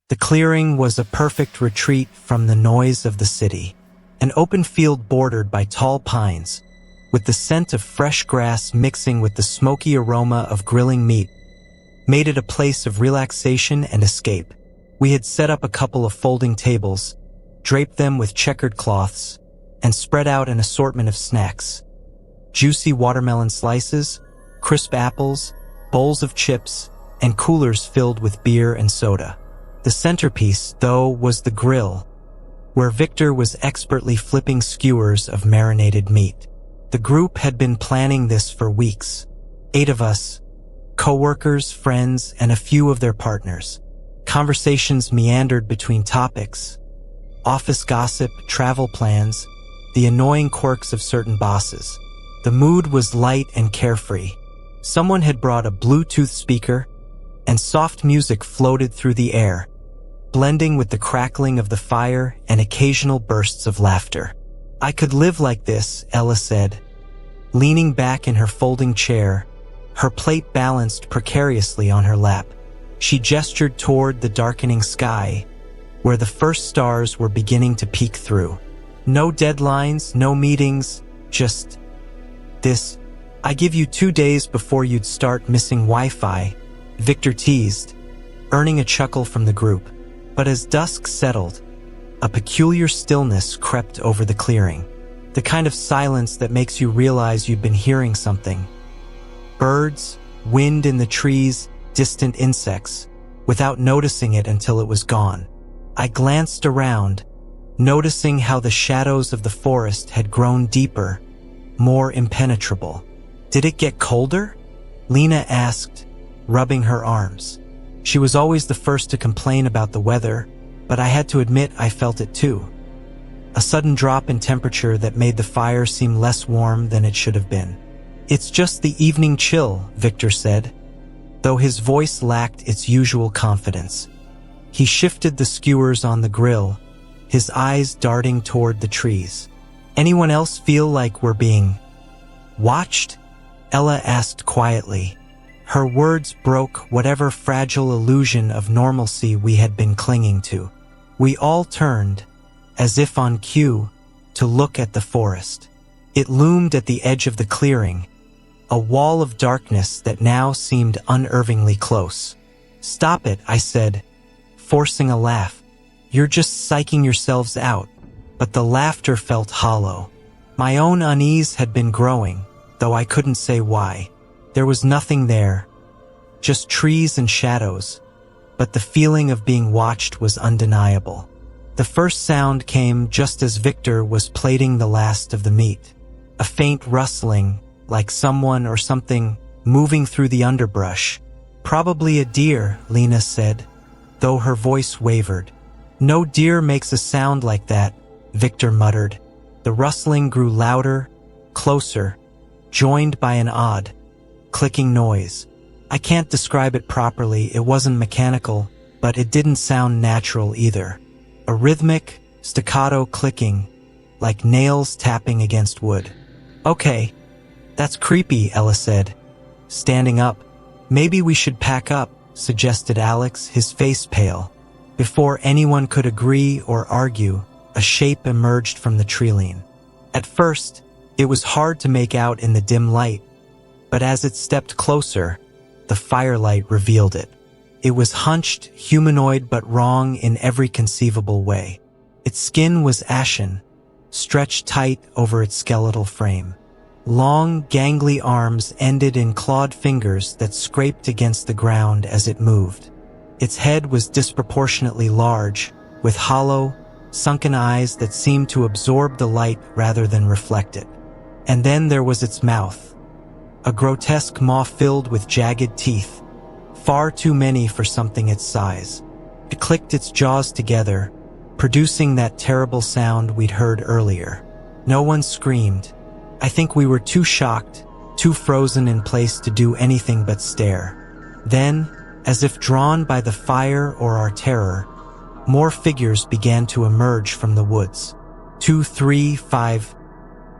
The clearing was a perfect retreat from the noise of the city. An open field bordered by tall pines, with the scent of fresh grass mixing with the smoky aroma of grilling meat, made it a place of relaxation and escape. We had set up a couple of folding tables, draped them with checkered cloths, and spread out an assortment of snacks. Juicy watermelon slices, crisp apples, bowls of chips, and coolers filled with beer and soda. The centerpiece, though, was the grill, where Victor was expertly flipping skewers of marinated meat. The group had been planning this for weeks. 8 of us, co-workers, friends, and a few of their partners. Conversations meandered between topics: office gossip, travel plans, the annoying quirks of certain bosses. The mood was light and carefree. Someone had brought a Bluetooth speaker, and soft music floated through the air, blending with the crackling of the fire and occasional bursts of laughter. "I could live like this," Ella said, leaning back in her folding chair, her plate balanced precariously on her lap. She gestured toward the darkening sky, where the first stars were beginning to peek through. "No deadlines, no meetings, just this. I give you 2 days before you'd start missing Wi-Fi," Victor teased, earning a chuckle from the group. But as dusk settled, a peculiar stillness crept over the clearing. The kind of silence that makes you realize you've been hearing something. Birds, wind in the trees, distant insects, without noticing it until it was gone. I glanced around, noticing how the shadows of the forest had grown deeper, more impenetrable. "Did it get colder?" Lena asked, rubbing her arms. She was always the first to complain about the weather, but I had to admit I felt it too. A sudden drop in temperature that made the fire seem less warm than it should have been. "It's just the evening chill," Victor said, though his voice lacked its usual confidence. He shifted the skewers on the grill, his eyes darting toward the trees. "Anyone else feel like we're being watched?" Ella asked quietly. Her words broke whatever fragile illusion of normalcy we had been clinging to. We all turned, as if on cue, to look at the forest. It loomed at the edge of the clearing, a wall of darkness that now seemed unnervingly close. "Stop it," I said, forcing a laugh. "You're just psyching yourselves out." But the laughter felt hollow. My own unease had been growing, though I couldn't say why. There was nothing there, just trees and shadows, but the feeling of being watched was undeniable. The first sound came just as Victor was plating the last of the meat. A faint rustling, like someone or something moving through the underbrush. "Probably a deer," Lena said, though her voice wavered. "No deer makes a sound like that," Victor muttered. The rustling grew louder, closer, joined by an odd, clicking noise. I can't describe it properly, it wasn't mechanical, but it didn't sound natural either. A rhythmic, staccato clicking, like nails tapping against wood. "Okay, that's creepy," Ella said, standing up. "Maybe we should pack up," suggested Alex, his face pale. Before anyone could agree or argue, a shape emerged from the treeline. At first, it was hard to make out in the dim light, but as it stepped closer, the firelight revealed it. It was hunched, humanoid but wrong in every conceivable way. Its skin was ashen, stretched tight over its skeletal frame. Long, gangly arms ended in clawed fingers that scraped against the ground as it moved. Its head was disproportionately large, with hollow, sunken eyes that seemed to absorb the light rather than reflect it. And then there was its mouth, a grotesque maw filled with jagged teeth, far too many for something its size. It clicked its jaws together, producing that terrible sound we'd heard earlier. No one screamed. I think we were too shocked, too frozen in place to do anything but stare. Then, as if drawn by the fire or our terror, more figures began to emerge from the woods. 2, 3, 5,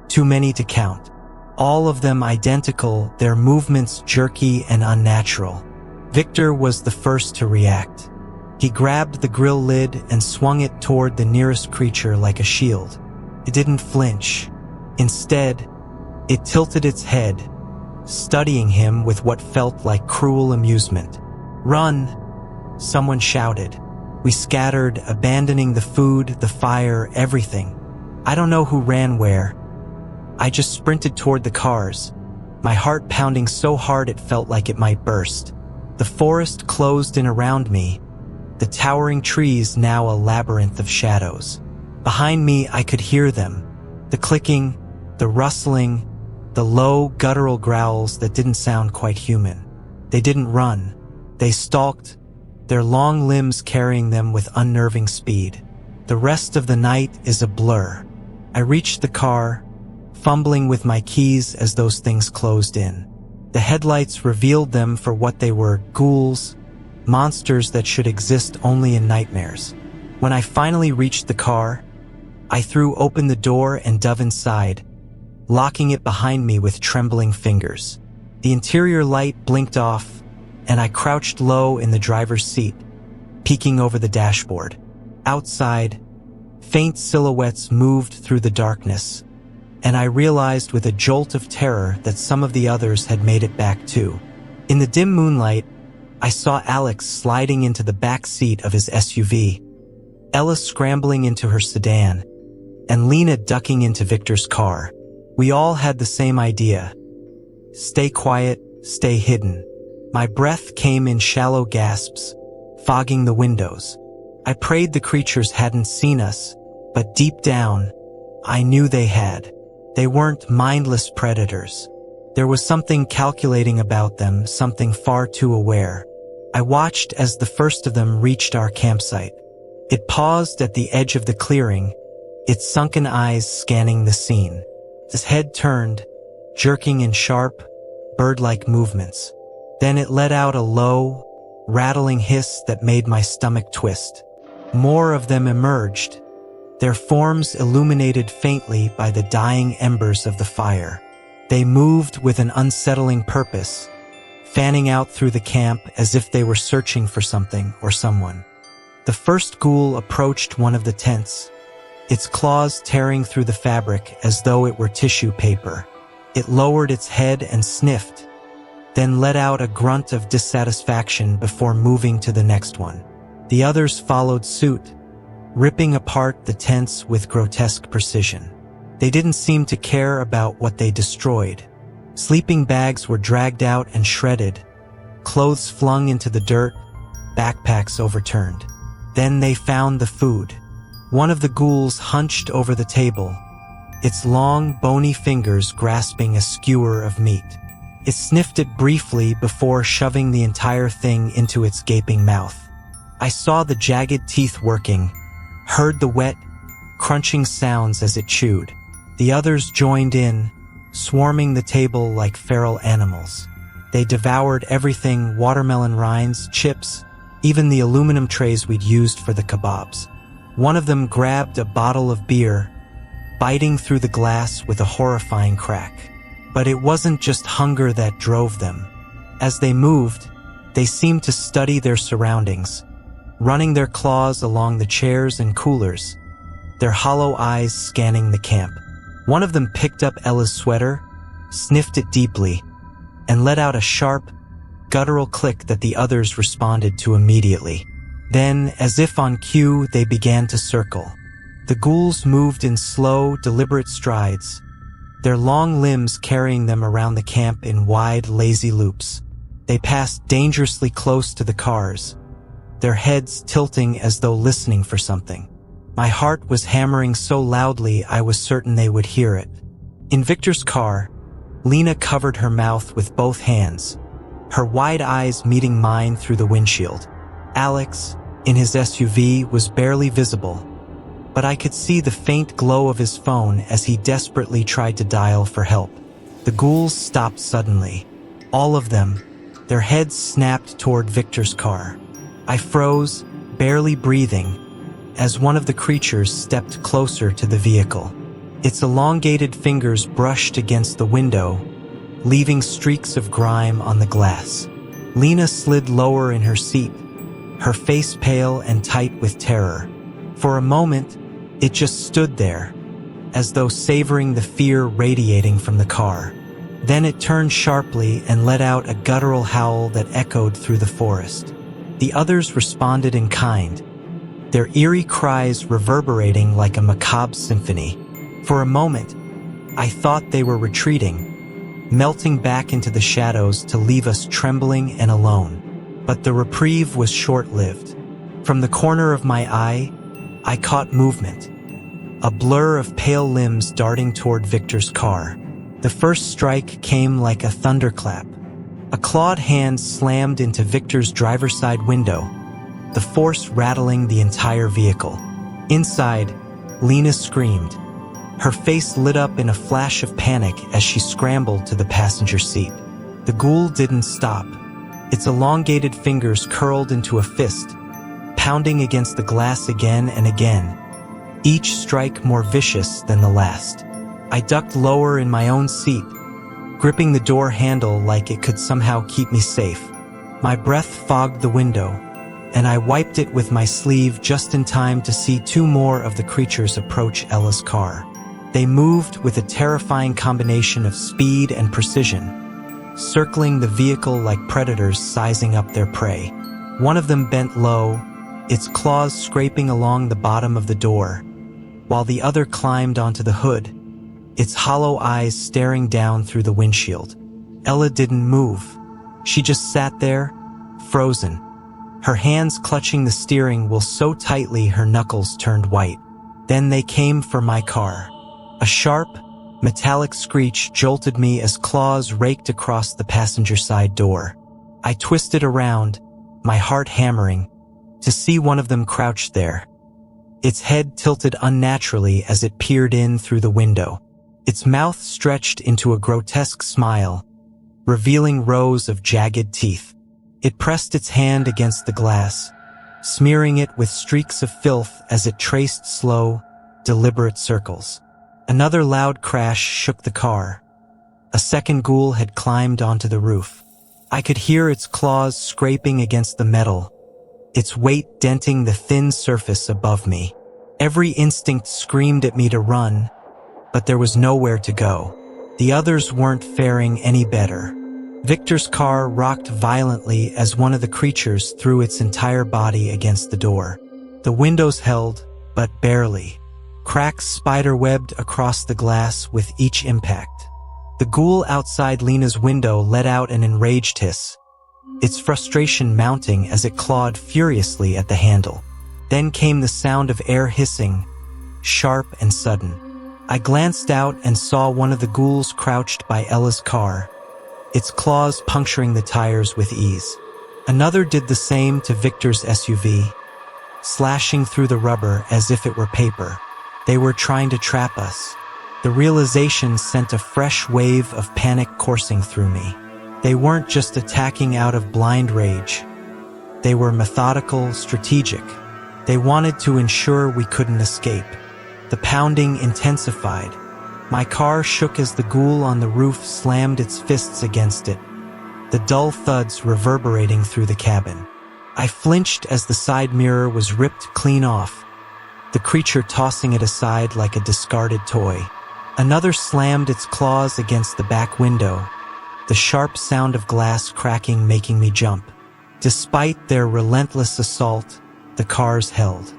too many to count. All of them identical, their movements jerky and unnatural. Victor was the first to react. He grabbed the grill lid and swung it toward the nearest creature like a shield. It didn't flinch. Instead, it tilted its head, studying him with what felt like cruel amusement. "Run!" someone shouted. We scattered, abandoning the food, the fire, everything. I don't know who ran where. I just sprinted toward the cars, my heart pounding so hard it felt like it might burst. The forest closed in around me, the towering trees now a labyrinth of shadows. Behind me, I could hear them, the clicking, the rustling, the low, guttural growls that didn't sound quite human. They didn't run. They stalked, their long limbs carrying them with unnerving speed. The rest of the night is a blur. I reached the car, fumbling with my keys as those things closed in. The headlights revealed them for what they were: ghouls, monsters that should exist only in nightmares. When I finally reached the car, I threw open the door and dove inside, locking it behind me with trembling fingers. The interior light blinked off, and I crouched low in the driver's seat, peeking over the dashboard. Outside, faint silhouettes moved through the darkness, and I realized with a jolt of terror that some of the others had made it back too. In the dim moonlight, I saw Alex sliding into the back seat of his SUV, Ella scrambling into her sedan, and Lena ducking into Victor's car. We all had the same idea: stay quiet, stay hidden. My breath came in shallow gasps, fogging the windows. I prayed the creatures hadn't seen us, but deep down, I knew they had. They weren't mindless predators. There was something calculating about them, something far too aware. I watched as the first of them reached our campsite. It paused at the edge of the clearing, its sunken eyes scanning the scene. His head turned, jerking in sharp, bird-like movements. Then it let out a low, rattling hiss that made my stomach twist. More of them emerged, their forms illuminated faintly by the dying embers of the fire. They moved with an unsettling purpose, fanning out through the camp as if they were searching for something or someone. The first ghoul approached one of the tents, its claws tearing through the fabric as though it were tissue paper. It lowered its head and sniffed, then let out a grunt of dissatisfaction before moving to the next one. The others followed suit, ripping apart the tents with grotesque precision. They didn't seem to care about what they destroyed. Sleeping bags were dragged out and shredded, clothes flung into the dirt, backpacks overturned. Then they found the food. One of the ghouls hunched over the table, its long, bony fingers grasping a skewer of meat. It sniffed it briefly before shoving the entire thing into its gaping mouth. I saw the jagged teeth working, heard the wet, crunching sounds as it chewed. The others joined in, swarming the table like feral animals. They devoured everything: watermelon rinds, chips, even the aluminum trays we'd used for the kebabs. One of them grabbed a bottle of beer, biting through the glass with a horrifying crack. But it wasn't just hunger that drove them. As they moved, they seemed to study their surroundings, running their claws along the chairs and coolers, their hollow eyes scanning the camp. One of them picked up Ella's sweater, sniffed it deeply, and let out a sharp, guttural click that the others responded to immediately. Then, as if on cue, they began to circle. The ghouls moved in slow, deliberate strides, their long limbs carrying them around the camp in wide, lazy loops. They passed dangerously close to the cars, their heads tilting as though listening for something. My heart was hammering so loudly I was certain they would hear it. In Victor's car, Lena covered her mouth with both hands, her wide eyes meeting mine through the windshield. Alex, in his SUV, was barely visible, but I could see the faint glow of his phone as he desperately tried to dial for help. The ghouls stopped suddenly. All of them, their heads snapped toward Victor's car. I froze, barely breathing, as one of the creatures stepped closer to the vehicle. Its elongated fingers brushed against the window, leaving streaks of grime on the glass. Lena slid lower in her seat, her face pale and tight with terror. For a moment, it just stood there, as though savoring the fear radiating from the car. Then it turned sharply and let out a guttural howl that echoed through the forest. The others responded in kind, their eerie cries reverberating like a macabre symphony. For a moment, I thought they were retreating, melting back into the shadows to leave us trembling and alone. But the reprieve was short-lived. From the corner of my eye, I caught movement, a blur of pale limbs darting toward Victor's car. The first strike came like a thunderclap. A clawed hand slammed into Victor's driver's side window, the force rattling the entire vehicle. Inside, Lena screamed. Her face lit up in a flash of panic as she scrambled to the passenger seat. The ghoul didn't stop. Its elongated fingers curled into a fist, pounding against the glass again and again, each strike more vicious than the last. I ducked lower in my own seat, gripping the door handle like it could somehow keep me safe. My breath fogged the window, and I wiped it with my sleeve just in time to see two more of the creatures approach Ella's car. They moved with a terrifying combination of speed and precision, circling the vehicle like predators sizing up their prey. One of them bent low, its claws scraping along the bottom of the door, while the other climbed onto the hood, its hollow eyes staring down through the windshield. Ella didn't move. She just sat there, frozen, her hands clutching the steering wheel so tightly her knuckles turned white. Then they came for my car. A sharp, metallic screech jolted me as claws raked across the passenger side door. I twisted around, my heart hammering, to see one of them crouched there. Its head tilted unnaturally as it peered in through the window. Its mouth stretched into a grotesque smile, revealing rows of jagged teeth. It pressed its hand against the glass, smearing it with streaks of filth as it traced slow, deliberate circles. Another loud crash shook the car. A second ghoul had climbed onto the roof. I could hear its claws scraping against the metal, its weight denting the thin surface above me. Every instinct screamed at me to run, but there was nowhere to go. The others weren't faring any better. Victor's car rocked violently as one of the creatures threw its entire body against the door. The windows held, but barely. Cracks spiderwebbed across the glass with each impact. The ghoul outside Lena's window let out an enraged hiss, its frustration mounting as it clawed furiously at the handle. Then came the sound of air hissing, sharp and sudden. I glanced out and saw one of the ghouls crouched by Ella's car, its claws puncturing the tires with ease. Another did the same to Victor's SUV, slashing through the rubber as if it were paper. They were trying to trap us. The realization sent a fresh wave of panic coursing through me. They weren't just attacking out of blind rage. They were methodical, strategic. They wanted to ensure we couldn't escape. The pounding intensified. My car shook as the ghoul on the roof slammed its fists against it, the dull thuds reverberating through the cabin. I flinched as the side mirror was ripped clean off, the creature tossing it aside like a discarded toy. Another slammed its claws against the back window, the sharp sound of glass cracking making me jump. Despite their relentless assault, the cars held.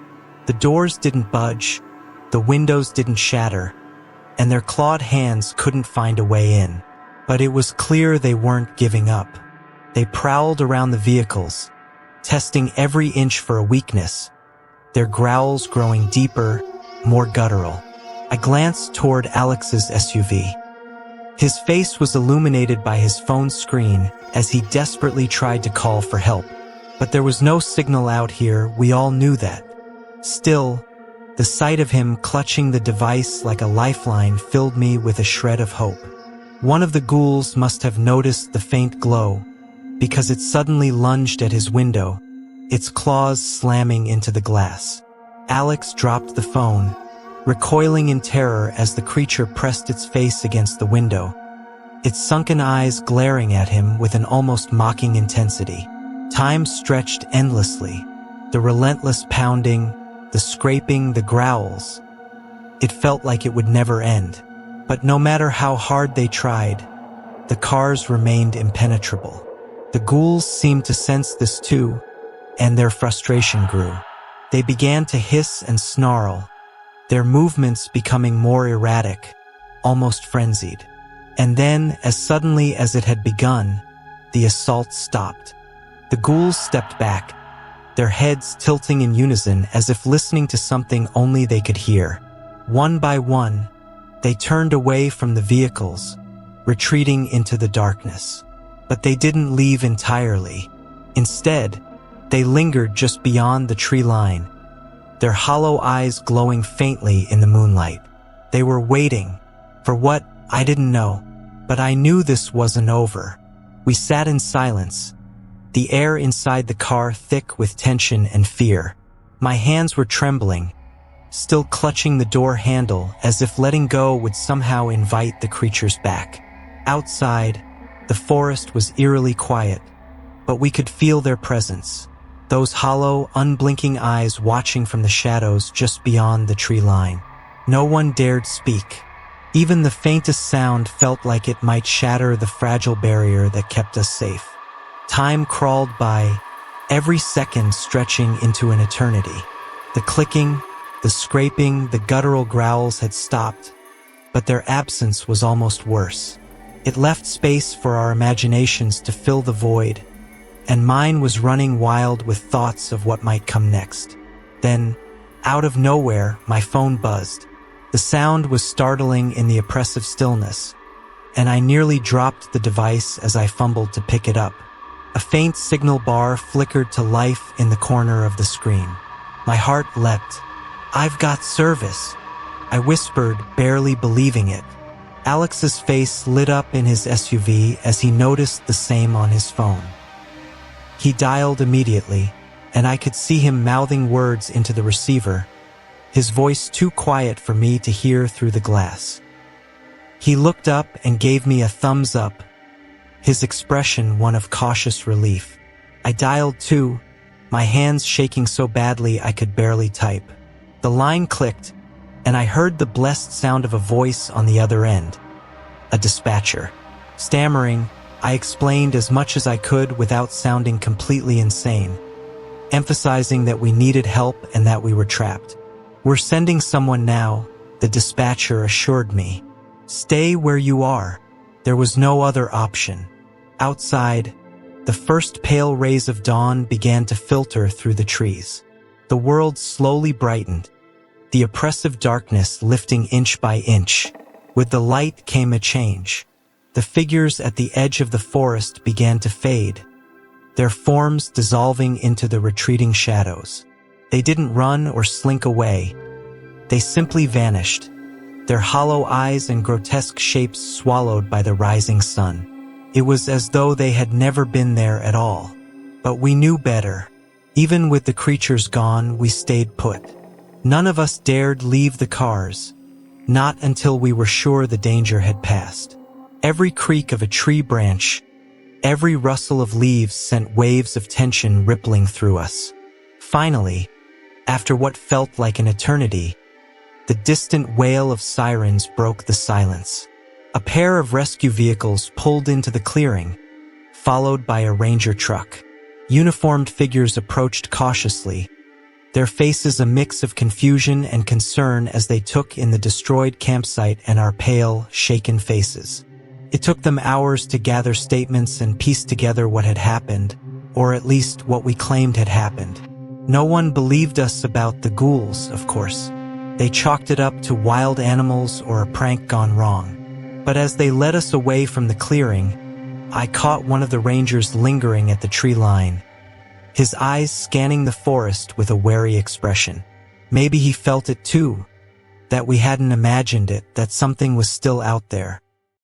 The doors didn't budge, the windows didn't shatter, and their clawed hands couldn't find a way in. But it was clear they weren't giving up. They prowled around the vehicles, testing every inch for a weakness, their growls growing deeper, more guttural. I glanced toward Alex's SUV. His face was illuminated by his phone screen as he desperately tried to call for help. But there was no signal out here, we all knew that. Still, the sight of him clutching the device like a lifeline filled me with a shred of hope. One of the ghouls must have noticed the faint glow, because it suddenly lunged at his window, its claws slamming into the glass. Alex dropped the phone, recoiling in terror as the creature pressed its face against the window, its sunken eyes glaring at him with an almost mocking intensity. Time stretched endlessly. The relentless pounding, the scraping, the growls. It felt like it would never end. But no matter how hard they tried, the cars remained impenetrable. The ghouls seemed to sense this too, and their frustration grew. They began to hiss and snarl, their movements becoming more erratic, almost frenzied. And then, as suddenly as it had begun, the assault stopped. The ghouls stepped back, their heads tilting in unison as if listening to something only they could hear. One by one, they turned away from the vehicles, retreating into the darkness. But they didn't leave entirely. Instead, they lingered just beyond the tree line, their hollow eyes glowing faintly in the moonlight. They were waiting for what I didn't know, but I knew this wasn't over. We sat in silence, the air inside the car thick with tension and fear. My hands were trembling, still clutching the door handle as if letting go would somehow invite the creatures back. Outside, the forest was eerily quiet, but we could feel their presence, those hollow, unblinking eyes watching from the shadows just beyond the tree line. No one dared speak. Even the faintest sound felt like it might shatter the fragile barrier that kept us safe. Time crawled by, every second stretching into an eternity. The clicking, the scraping, the guttural growls had stopped, but their absence was almost worse. It left space for our imaginations to fill the void, and mine was running wild with thoughts of what might come next. Then, out of nowhere, my phone buzzed. The sound was startling in the oppressive stillness, and I nearly dropped the device as I fumbled to pick it up. A faint signal bar flickered to life in the corner of the screen. My heart leapt. "I've got service," I whispered, barely believing it. Alex's face lit up in his SUV as he noticed the same on his phone. He dialed immediately, and I could see him mouthing words into the receiver, his voice too quiet for me to hear through the glass. He looked up and gave me a thumbs up, his expression one of cautious relief. I dialed too, my hands shaking so badly I could barely type. The line clicked, and I heard the blessed sound of a voice on the other end. A dispatcher. Stammering, I explained as much as I could without sounding completely insane, emphasizing that we needed help and that we were trapped. "We're sending someone now," the dispatcher assured me. "Stay where you are." There was no other option. Outside, the first pale rays of dawn began to filter through the trees. The world slowly brightened, the oppressive darkness lifting inch by inch. With the light came a change. The figures at the edge of the forest began to fade, their forms dissolving into the retreating shadows. They didn't run or slink away. They simply vanished, their hollow eyes and grotesque shapes swallowed by the rising sun. It was as though they had never been there at all. But we knew better. Even with the creatures gone, we stayed put. None of us dared leave the cars, not until we were sure the danger had passed. Every creak of a tree branch, every rustle of leaves sent waves of tension rippling through us. Finally, after what felt like an eternity, the distant wail of sirens broke the silence. A pair of rescue vehicles pulled into the clearing, followed by a ranger truck. Uniformed figures approached cautiously, their faces a mix of confusion and concern as they took in the destroyed campsite and our pale, shaken faces. It took them hours to gather statements and piece together what had happened, or at least what we claimed had happened. No one believed us about the ghouls, of course. They chalked it up to wild animals or a prank gone wrong. But as they led us away from the clearing, I caught one of the rangers lingering at the tree line, his eyes scanning the forest with a wary expression. Maybe he felt it too, that we hadn't imagined it, that something was still out there.